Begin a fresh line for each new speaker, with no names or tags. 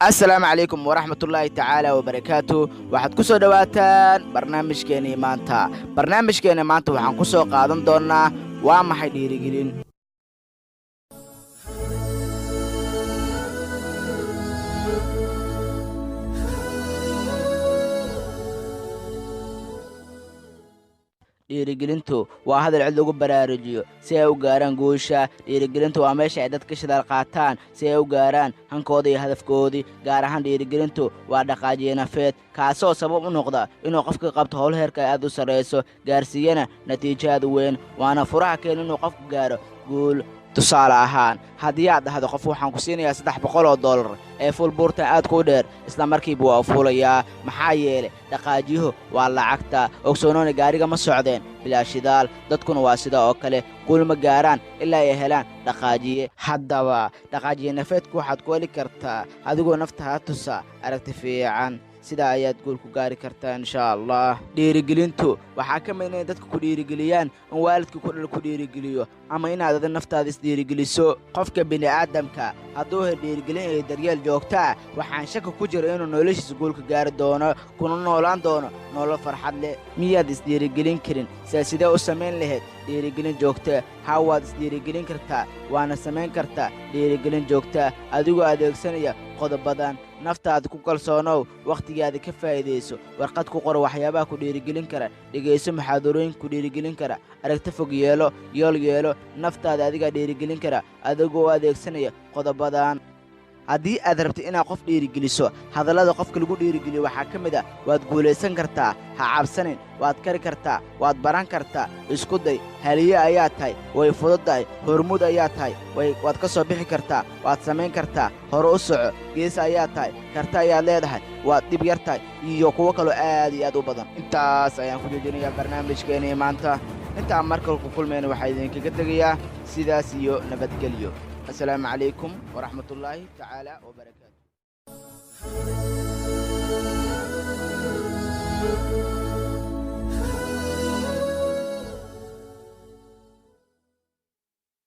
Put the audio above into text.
السلام عليكم ورحمة الله تعالى وبركاته waxaad ku soo dhawaataan barnaamijkeena maanta waxaan ku soo qaadan doonaa waa maxay dhiirigelin dhiirigelintu waa hadal cid lagu baraarujiyo si ay u gaaraan guusha. Dhiirigelintu waa meesha ay dadka shidaal qaataan si ay u gaaraan hankooda iyo hadafkoodii. Gaar ahaan dhiirigelintu waa dhaqaajiye nafeed kaasoo sabab u noqda inuu qofka qabto howl heerka aad u sareyso gaarsiiyana natiijo aad u weyn, waana furaha keen inuu qofku gaaro guul. tusaale ahaan haddii aad dhahdo qof waxaan ku siinayaa $300 ee fuul buurta aad ku dheer, isla markiiba waa fuulayaa. maxaa yeelay dhaqaajiyuhu waa lacagta. ogsoonoona gaariga ma socdeen bilaa shidaal, dadkuna waa sida oo kale guul ma gaaraan ilaa ay helaan dhaqaajiye. haddaba dhaqaajiye nafeedku waxaad ku heli kartaa adigoo naftaada tusa aragti fiican, sidaa ayaad guul ku gaari kartaa insha allah. dhiirigelintu waxaa ka mid inay dadka ku dhiirigeliyaan in waalidka ku dhal ku dhiirigeliyo ama inaad ada naftaada isdhiirigeliso. qofka bini'aadamka hadduu hel dhiirigelin iyo daryeel joogta ah, waxaan shaki ku jira inuu noloshiisa guulka gaari doono, kuna noolaan doono nolol farxad leh. miyaad isdhiirigelin karin? sidee u samayn lahayd dhiirigelin joogta? haa, waad isdhiirigelin kartaa, waana samayn kartaa dhiirigelin joogta adigoo adeegsanaya qodobadan. naftaada ku kalsoonow, wakhtigaada ka faa'iidayso, warqad ku qor waxyaabaha ku dhiirigelin kara, dhegayso muxaadarooyin ku dhiirigelin kara, aragti fog yeelo, yool yeelo. naftaada adigaa dhiirigelin kara adigoo adeegsanaya qodobadan. haddii aad rabto inaad qof dhiirigeliso, hadallada qofka lagu dhiirigeliyo waxaa ka mid ah: waad guulaysan kartaa, ha cabsanin, waad kari kartaa, waad baran kartaa, isku day, haliye ayaa tahay, way fududdahay, hormuud ayaa tahay, waad ka soo bixi kartaa, waad samayn kartaa, hore u soco, gees ayaa tahay, karta ayaad leedahay, waad dhib yar tahay, iyo kuwo kaloo aad iyo aad u badan. intaas ayaan ku joojinayaa barnaamijkeennii maanta. intaan markale ku kulmayna waxaa idinkaga tegayaa sidaas iyo nabadgelyo. السلام عليكم ورحمة الله تعالى وبركاته.